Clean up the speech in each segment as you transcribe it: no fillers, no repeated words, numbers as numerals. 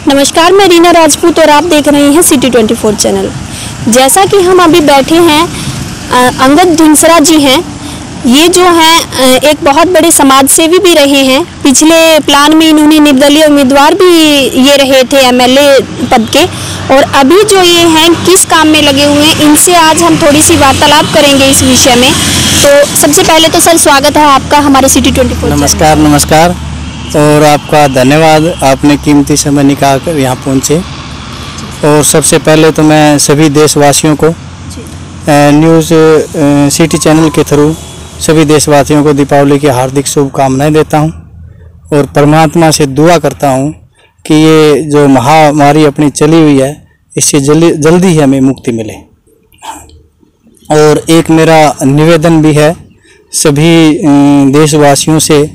नमस्कार, मैं रीना राजपूत और आप देख रहे हैं सिटी 24 चैनल। जैसा कि हम अभी बैठे हैं, अंगद ढिंसरा जी हैं। ये जो हैं एक बहुत बड़े समाज सेवी भी रहे हैं। पिछले प्लान में इन्होंने निर्दलीय उम्मीदवार भी ये रहे थे एमएलए पद के, और अभी जो ये हैं किस काम में लगे हुए हैं, इनसे आज हम थोड़ी सी वार्तालाप करेंगे इस विषय में। तो सबसे पहले तो सर स्वागत है आपका हमारे सिटी 24। नमस्कार नमस्कार, और आपका धन्यवाद, आपने कीमती समय निकाल कर यहाँ पहुँचे। और सबसे पहले तो मैं सभी देशवासियों को न्यूज़ सिटी चैनल के थ्रू सभी देशवासियों को दीपावली की हार्दिक शुभकामनाएं देता हूं, और परमात्मा से दुआ करता हूं कि ये जो महामारी अपनी चली हुई है इससे जल्दी ही हमें मुक्ति मिले। और एक मेरा निवेदन भी है सभी देशवासियों से,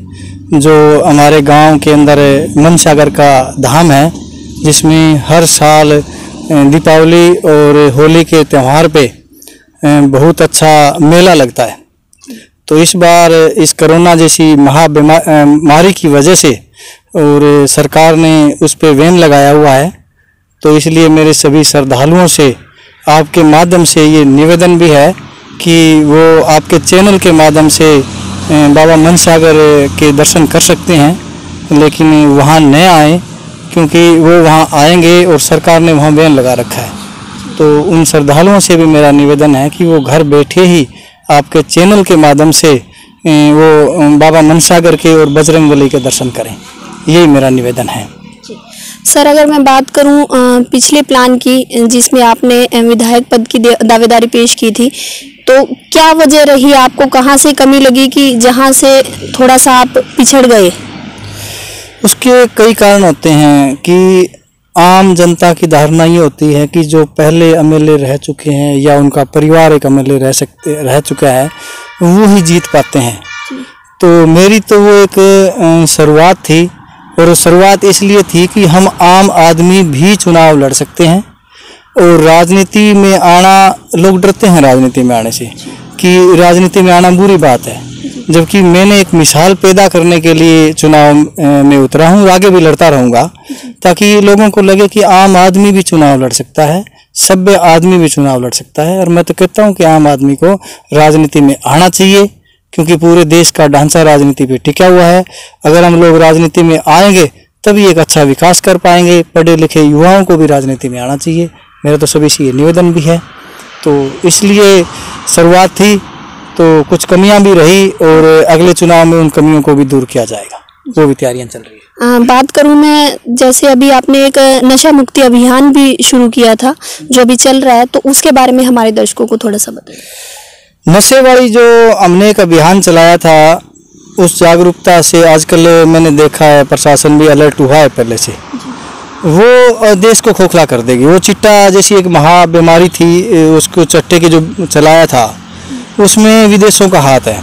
जो हमारे गांव के अंदर मनसागर का धाम है, जिसमें हर साल दीपावली और होली के त्यौहार पे बहुत अच्छा मेला लगता है। तो इस बार इस कोरोना जैसी महामारी की वजह से और सरकार ने उस पे बैन लगाया हुआ है, तो इसलिए मेरे सभी श्रद्धालुओं से आपके माध्यम से ये निवेदन भी है कि वो आपके चैनल के माध्यम से बाबा मनसागर के दर्शन कर सकते हैं, लेकिन वहाँ न आए, क्योंकि वो वहाँ आएंगे और सरकार ने वहाँ बैन लगा रखा है। तो उन श्रद्धालुओं से भी मेरा निवेदन है कि वो घर बैठे ही आपके चैनल के माध्यम से वो बाबा मनसागर के और बजरंगबली के दर्शन करें, यही मेरा निवेदन है। सर, अगर मैं बात करूं पिछले प्लान की, जिसमें आपने विधायक पद की दावेदारी पेश की थी, तो क्या वजह रही, आपको कहां से कमी लगी कि जहां से थोड़ा सा आप पिछड़ गए? उसके कई कारण होते हैं कि आम जनता की धारणा ये होती है कि जो पहले एमएलए रह चुके हैं या उनका परिवार एक एमएलए रह चुका है, वो ही जीत पाते हैं। तो मेरी तो वो एक शुरुआत थी, और शुरुआत इसलिए थी कि हम आम आदमी भी चुनाव लड़ सकते हैं। और राजनीति में आना, लोग डरते हैं राजनीति में आने से कि राजनीति में आना बुरी बात है, जबकि मैंने एक मिसाल पैदा करने के लिए चुनाव में उतरा हूँ, आगे भी लड़ता रहूँगा, ताकि लोगों को लगे कि आम आदमी भी चुनाव लड़ सकता है, सभ्य आदमी भी चुनाव लड़ सकता है। और मैं तो कहता हूँ कि आम आदमी को राजनीति में आना चाहिए, क्योंकि पूरे देश का ढांचा राजनीति पे टिका हुआ है। अगर हम लोग राजनीति में आएंगे तभी एक अच्छा विकास कर पाएंगे। पढ़े लिखे युवाओं को भी राजनीति में आना चाहिए, मेरा तो सभी से ये निवेदन भी है। तो इसलिए शुरुआत थी, तो कुछ कमियां भी रही, और अगले चुनाव में उन कमियों को भी दूर किया जाएगा, वो भी तैयारियां चल रही है। बात करूं मैं, जैसे अभी आपने एक नशा मुक्ति अभियान भी शुरू किया था जो अभी चल रहा है, तो उसके बारे में हमारे दर्शकों को थोड़ा सा बताइए। नशे वाली जो हमने एक अभियान चलाया था, उस जागरूकता से आजकल मैंने देखा है प्रशासन भी अलर्ट हुआ है पहले से। वो देश को खोखला कर देगी। वो चिट्टा जैसी एक महाबीमारी थी, उसको चट्टे के जो चलाया था, उसमें विदेशों का हाथ है,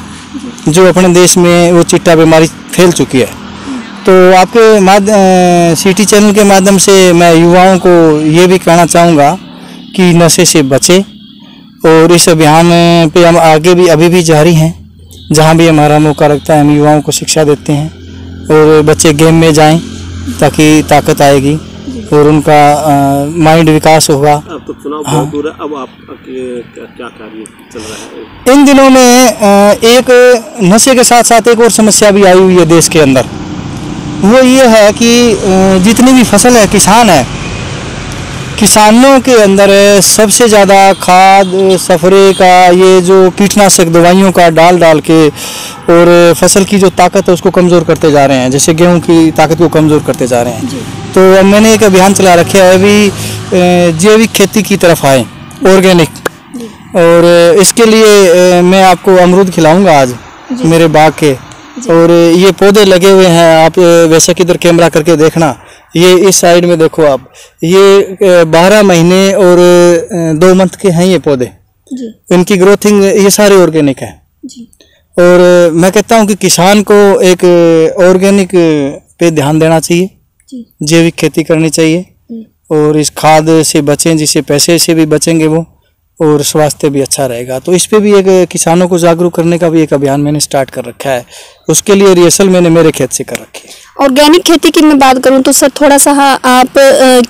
जो अपने देश में वो चिट्टा बीमारी फैल चुकी है। तो आपके सिटी चैनल के माध्यम से मैं युवाओं को ये भी कहना चाहूँगा कि नशे से बचें, और इस अभियान पे हम आगे भी अभी भी जारी हैं। जहाँ भी हमारा मौका लगता है हम युवाओं को शिक्षा देते हैं, और बच्चे गेम में जाएं ताकि ताकत आएगी और उनका माइंड विकास होगा। अब तो चुनाव बहुत दूर है, अब आप क्या कार्य चल रहा है? इन दिनों में एक नशे के साथ साथ एक और समस्या भी आई हुई है देश के अंदर। वो ये है कि जितनी भी फसल है, किसान है, किसानों के अंदर सबसे ज़्यादा खाद सफरे का, ये जो कीटनाशक दवाइयों का डाल के और फसल की जो ताकत है उसको कमज़ोर करते जा रहे हैं। जैसे गेहूं की ताकत को कमज़ोर करते जा रहे हैं। तो मैंने एक अभियान चला रखा है अभी, जैविक खेती की तरफ आए, ऑर्गेनिक। और इसके लिए मैं आपको अमरूद खिलाऊँगा आज मेरे बाग के, और ये पौधे लगे हुए हैं। आप वैसे किधर कैमरा करके देखना, ये इस साइड में देखो आप, ये 12 महीने और 2 मंथ के हैं ये पौधे। इनकी ग्रोथिंग ये सारे ऑर्गेनिक है। और मैं कहता हूँ कि किसान को एक ऑर्गेनिक पे ध्यान देना चाहिए, जैविक खेती करनी चाहिए, और इस खाद से बचें, जिससे पैसे से भी बचेंगे वो, और स्वास्थ्य भी अच्छा रहेगा। तो इस पे भी एक किसानों को जागरूक करने का भी एक अभियान मैंने स्टार्ट कर रखा है। उसके लिए रिहर्सल मैंने मेरे खेत से कर रखी है। ऑर्गेनिक खेती की मैं बात करूं तो सर थोड़ा सा आप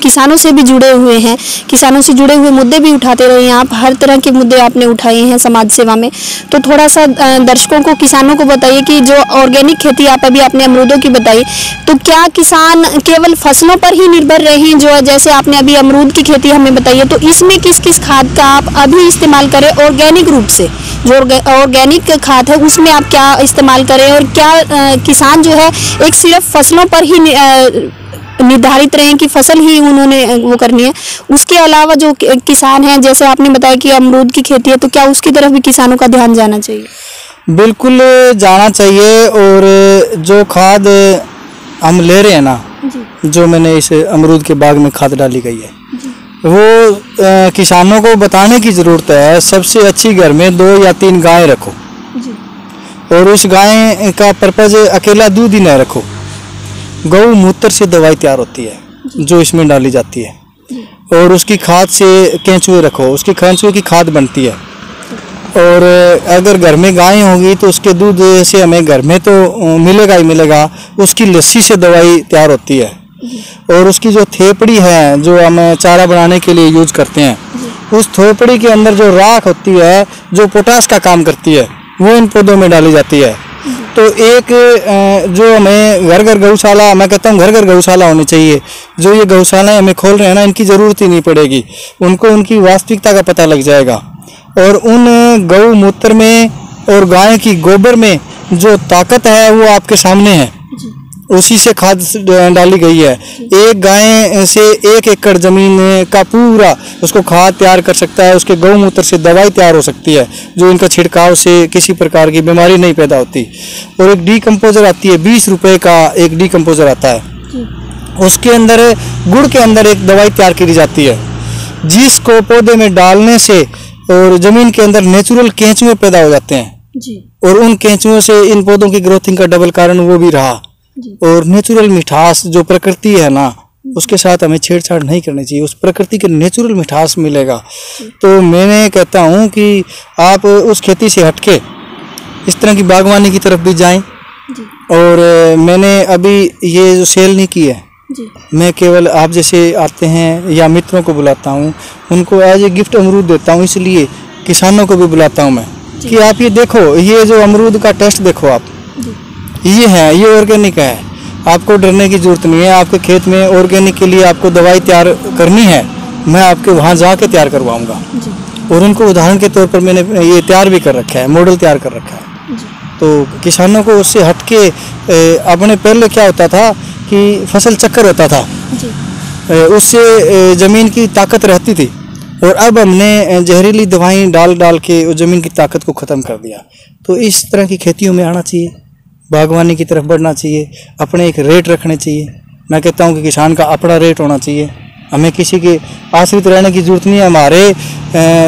किसानों से भी जुड़े हुए हैं, किसानों से जुड़े हुए मुद्दे भी उठाते रहे हैं आप, हर तरह के मुद्दे आपने उठाए हैं समाज सेवा में। तो थोड़ा सा दर्शकों को, किसानों को बताइए कि जो ऑर्गेनिक खेती आप अभी आपने अमरूदों की बताई, तो क्या किसान केवल फसलों पर ही निर्भर रहे हैं? जो जैसे आपने अभी अमरूद की खेती हमें बताई है, तो इसमें किस किस खाद का आप अभी इस्तेमाल करें ऑर्गेनिक रूप से? जो ऑर्गेनिक खाद है उसमें आप क्या इस्तेमाल करें, और क्या किसान जो है एक सिर्फ फसलों पर ही निर्धारित रहे कि फसल ही उन्होंने वो करनी है, उसके अलावा जो किसान हैं, जैसे आपने बताया कि अमरूद की खेती है, तो क्या उसकी तरफ भी किसानों का ध्यान जाना चाहिए? बिल्कुल जाना चाहिए। और जो खाद हम ले रहे हैं ना, जो मैंने इस अमरूद के बाग में खाद डाली गई है, वो किसानों को बताने की ज़रूरत है। सबसे अच्छी घर में 2 या 3 गाय रखो, और उस गाय का पर्पज़ अकेला दूध ही न रखो। गौ मूत्र से दवाई तैयार होती है जो इसमें डाली जाती है, और उसकी खाद से केंचुए रखो, उसकी केंचुए की खाद बनती है। और अगर घर में गाय होगी तो उसके दूध से हमें घर में तो मिलेगा ही मिलेगा, उसकी लस्सी से दवाई तैयार होती है। और उसकी जो थेपड़ी है, जो हम चारा बनाने के लिए यूज करते हैं, उस थेपड़ी के अंदर जो राख होती है, जो पोटास का काम करती है, वो इन पौधों में डाली जाती है। तो एक जो हमें घर घर गौशाला, मैं कहता हूँ घर घर गौशाला होनी चाहिए। जो ये गौशालाएं हमें खोल रहे हैं ना, इनकी ज़रूरत ही नहीं पड़ेगी, उनको उनकी वास्तविकता का पता लग जाएगा। और उन गौ मूत्र में और गाय की गोबर में जो ताकत है वो आपके सामने है, उसी से खाद डाली गई है। एक गाय से 1 एकड़ ज़मीन का पूरा उसको खाद तैयार कर सकता है। उसके गौमूत्र से दवाई तैयार हो सकती है, जो इनका छिड़काव से किसी प्रकार की बीमारी नहीं पैदा होती। और एक डीकम्पोजर आती है, 20 रुपए का एक डीकम्पोजर आता है, उसके अंदर गुड़ के अंदर एक दवाई तैयार की जाती है, जिसको पौधे में डालने से और ज़मीन के अंदर नेचुरल केंचुए पैदा हो जाते हैं। और उन केंचुओं से इन पौधों की ग्रोथिंग का डबल कारण वो भी रहा। और नेचुरल मिठास जो प्रकृति है ना, उसके साथ हमें छेड़छाड़ नहीं करनी चाहिए, उस प्रकृति के नेचुरल मिठास मिलेगा। तो मैं कहता हूँ कि आप उस खेती से हटके इस तरह की बागवानी की तरफ भी जाएं। और मैंने अभी ये जो सेल नहीं की है, मैं केवल आप जैसे आते हैं या मित्रों को बुलाता हूँ, उनको एज ए गिफ्ट अमरूद देता हूँ। इसलिए किसानों को भी बुलाता हूँ मैं कि आप ये देखो, ये जो अमरूद का टेस्ट देखो आप, ये है, ये ऑर्गेनिक है, आपको डरने की ज़रूरत नहीं है। आपके खेत में ऑर्गेनिक के लिए आपको दवाई तैयार करनी है, मैं आपके वहाँ जाके तैयार करवाऊँगा। और उनको उदाहरण के तौर पर मैंने ये तैयार भी कर रखा है, मॉडल तैयार कर रखा है। तो किसानों को उससे हटके अपने पहले क्या होता था कि फसल चक्कर होता था, उससे ज़मीन की ताकत रहती थी, और अब हमने जहरीली दवाएं डाल डाल के उस ज़मीन की ताकत को ख़त्म कर दिया। तो इस तरह की खेतियों में आना चाहिए, बागवानी की तरफ बढ़ना चाहिए, अपने एक रेट रखने चाहिए। मैं कहता हूँ कि किसान का अपना रेट होना चाहिए, हमें किसी के आश्रित रहने की ज़रूरत नहीं है। हमारे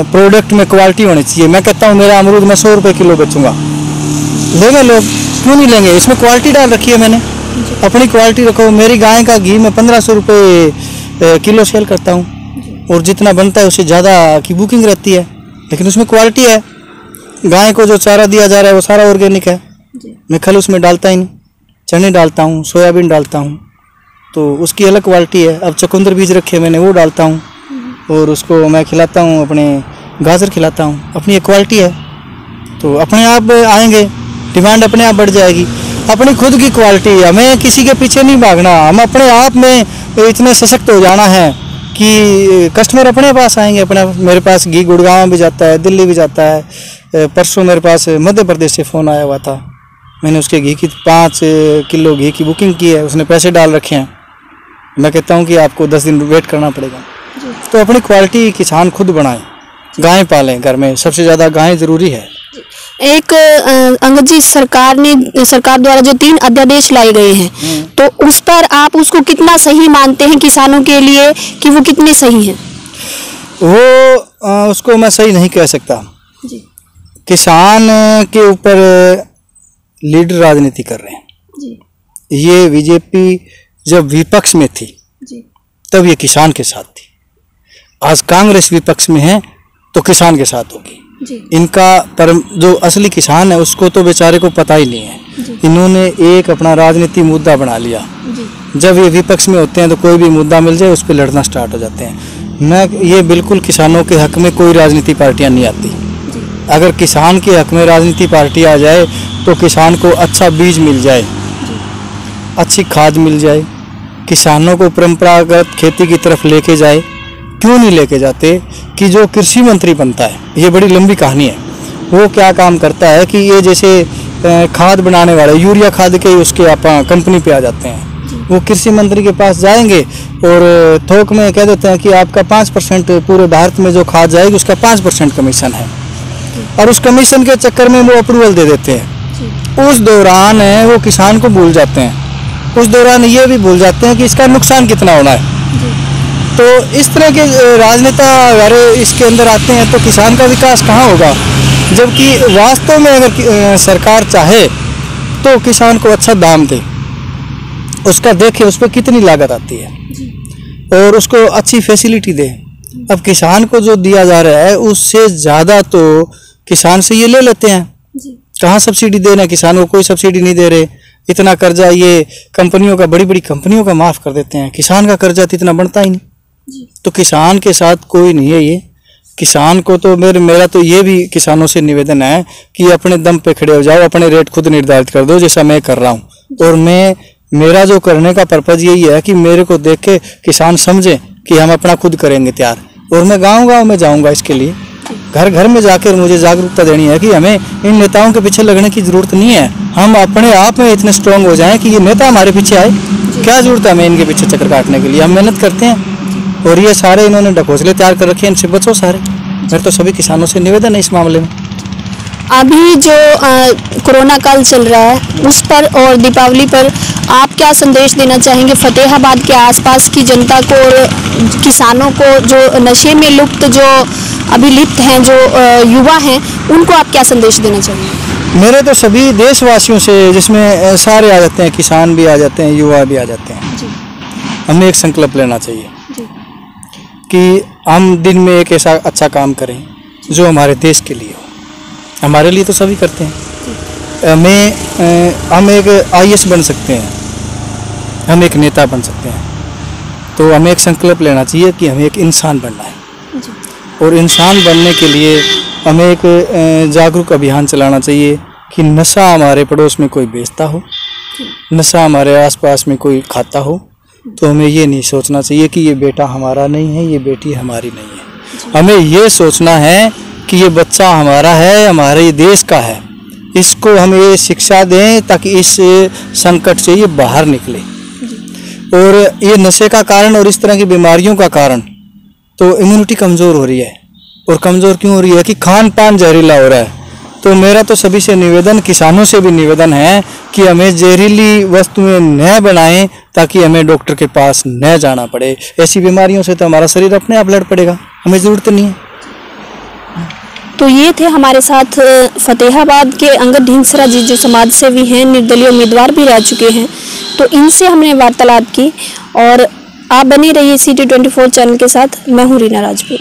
प्रोडक्ट में क्वालिटी होनी चाहिए। मैं कहता हूँ मेरा अमरूद मैं 100 रुपये किलो बेचूँगा, लेंगे लोग, क्यों नहीं लेंगे? इसमें क्वालिटी डाल रखी है मैंने, अपनी क्वालिटी रखो। मेरी गाय का घी मैं 1500 रुपये किलो सेल करता हूँ, और जितना बनता है उससे ज़्यादा की बुकिंग रहती है, लेकिन उसमें क्वालिटी है। गाय को जो चारा दिया जा रहा है वो सारा ऑर्गेनिक है, मैं खल उसमें डालता ही नहीं, चने डालता हूँ, सोयाबीन डालता हूँ, तो उसकी अलग क्वालिटी है। अब चुकंदर बीज रखे मैंने, वो डालता हूँ, और उसको मैं खिलाता हूँ, अपने गाजर खिलाता हूँ, अपनी एक क्वालिटी है। तो अपने आप आएंगे, डिमांड अपने आप बढ़ जाएगी। अपनी खुद की क्वालिटी है, हमें किसी के पीछे नहीं भागना, हम अपने आप में इतने सशक्त हो जाना है कि कस्टमर अपने पास आएंगे। अपने मेरे पास घी गुड़गांव भी जाता है, दिल्ली भी जाता है। परसों मेरे पास मध्य प्रदेश से फ़ोन आया हुआ था, मैंने उसके घी की 5 किलो घी की बुकिंग की है, उसने पैसे डाल रखे हैं। मैं कहता हूँ कि आपको 10 दिन वेट करना पड़ेगा। तो अपनी क्वालिटी किसान खुद बनाएं, गायें पालें घर में, सबसे ज़्यादा गायें ज़रूरी है। एक अंगद जी, सरकार द्वारा जो 3 अध्यादेश लाए गए हैं, तो उस पर आप उसको कितना सही मानते हैं किसानों के लिए, कि वो कितने सही हैं? वो उसको मैं सही नहीं कह सकता जी। किसान के ऊपर लीडर राजनीति कर रहे हैं जी। ये बीजेपी जब विपक्ष में थी जी, तब ये किसान के साथ थी। आज कांग्रेस विपक्ष में है तो किसान के साथ होगी। इनका पर जो असली किसान है उसको तो बेचारे को पता ही नहीं है। इन्होंने एक अपना राजनीति मुद्दा बना लिया। जब ये विपक्ष में होते हैं तो कोई भी मुद्दा मिल जाए उस पर लड़ना स्टार्ट हो जाते हैं। मैं ये बिल्कुल किसानों के हक में कोई राजनीति पार्टियां नहीं आती। अगर किसान के हक में राजनीति पार्टी आ जाए तो किसान को अच्छा बीज मिल जाए, अच्छी खाद मिल जाए, किसानों को परंपरागत खेती की तरफ लेके जाए। क्यों नहीं लेके जाते कि जो कृषि मंत्री बनता है, ये बड़ी लंबी कहानी है, वो क्या काम करता है कि ये जैसे खाद बनाने वाले यूरिया खाद के उसके आप कंपनी पे आ जाते हैं। वो कृषि मंत्री के पास जाएंगे और थोक में कह देते हैं कि आपका 5% पूरे भारत में जो खाद जाएगी उसका 5% कमीशन है, और उस कमीशन के चक्कर में वो अप्रूवल दे देते हैं। उस दौरान वो किसान को भूल जाते हैं, उस दौरान ये भी भूल जाते हैं कि इसका नुकसान कितना होना है। तो इस तरह के राजनेता अगर इसके अंदर आते हैं तो किसान का विकास कहाँ होगा, जबकि वास्तव में अगर सरकार चाहे तो किसान को अच्छा दाम दे, उसका देखे उस पर कितनी लागत आती है और उसको अच्छी फैसिलिटी दे। अब किसान को जो दिया जा रहा है उससे ज़्यादा तो किसान से ये ले लेते हैं। कहाँ सब्सिडी दे रहे हैं, किसान को कोई सब्सिडी नहीं दे रहे। इतना कर्जा ये कंपनियों का, बड़ी बड़ी कंपनियों का माफ़ कर देते हैं, किसान का कर्जा तो इतना बनता ही नहीं। तो किसान के साथ कोई नहीं है ये। किसान को तो मेरा तो ये भी किसानों से निवेदन है कि अपने दम पे खड़े हो जाओ, अपने रेट खुद निर्धारित कर दो, जैसा मैं कर रहा हूँ। और मेरा जो करने का पर्पज़ यही है कि मेरे को देख के किसान समझे कि हम अपना खुद करेंगे तैयार। और मैं गाँव में जाऊँगा, इसके लिए घर घर में जाकर मुझे जागरूकता देनी है कि हमें इन नेताओं के पीछे लगने की ज़रूरत नहीं है। हम अपने आप में इतने स्ट्रांग हो जाएं कि ये नेता हमारे पीछे आए। क्या ज़रूरत है हमें इनके पीछे चक्कर काटने के लिए? हम मेहनत करते हैं और ये सारे इन्होंने ढकोसले तैयार कर रखे हैं, इनसे बचो सारे। मेरे तो सभी किसानों से निवेदन है इस मामले में। अभी जो कोरोना काल चल रहा है उस पर और दीपावली पर आप क्या संदेश देना चाहेंगे फतेहाबाद के आसपास की जनता को और किसानों को, जो नशे में लुप्त, जो अभी लिप्त हैं, जो युवा हैं, उनको आप क्या संदेश देना चाहेंगे? मेरे तो सभी देशवासियों से, जिसमें सारे आ जाते हैं, किसान भी आ जाते हैं, युवा भी आ जाते हैं, हमें एक संकल्प लेना चाहिए कि हम दिन में एक ऐसा अच्छा काम करें जो हमारे देश के लिए हो। हमारे लिए तो सभी करते हैं। हम एक IAS बन सकते हैं, हम एक नेता बन सकते हैं, तो हमें एक संकल्प लेना चाहिए कि हमें एक इंसान बनना है। और इंसान बनने के लिए हमें एक जागरूक अभियान चलाना चाहिए कि नशा हमारे पड़ोस में कोई बेचता हो, नशा हमारे आसपास में कोई खाता हो, तो हमें ये नहीं सोचना चाहिए कि ये बेटा हमारा नहीं है, ये बेटी हमारी नहीं है। हमें ये सोचना है कि ये बच्चा हमारा है, हमारे देश का है। इसको हम ये शिक्षा दें ताकि इस संकट से ये बाहर निकले। और ये नशे का कारण और इस तरह की बीमारियों का कारण तो इम्यूनिटी कमज़ोर हो रही है। और कमज़ोर क्यों हो रही है कि खान पान जहरीला हो रहा है। तो मेरा तो सभी से निवेदन, किसानों से भी निवेदन है कि हमें जहरीली वस्तुएं न बनाएं ताकि हमें डॉक्टर के पास न जाना पड़े। ऐसी बीमारियों से तो हमारा शरीर अपने आप लड़ पड़ेगा, हमें ज़रूरत नहीं है। तो ये थे हमारे साथ फतेहाबाद के अंगद ढींगसरा जी, जो समाज सेवी हैं, निर्दलीय उम्मीदवार भी रह चुके हैं। तो इनसे हमने वार्तालाप की और आप बने रहिए CT24 चैनल के साथ। मैं हूँ रीना राजपूत।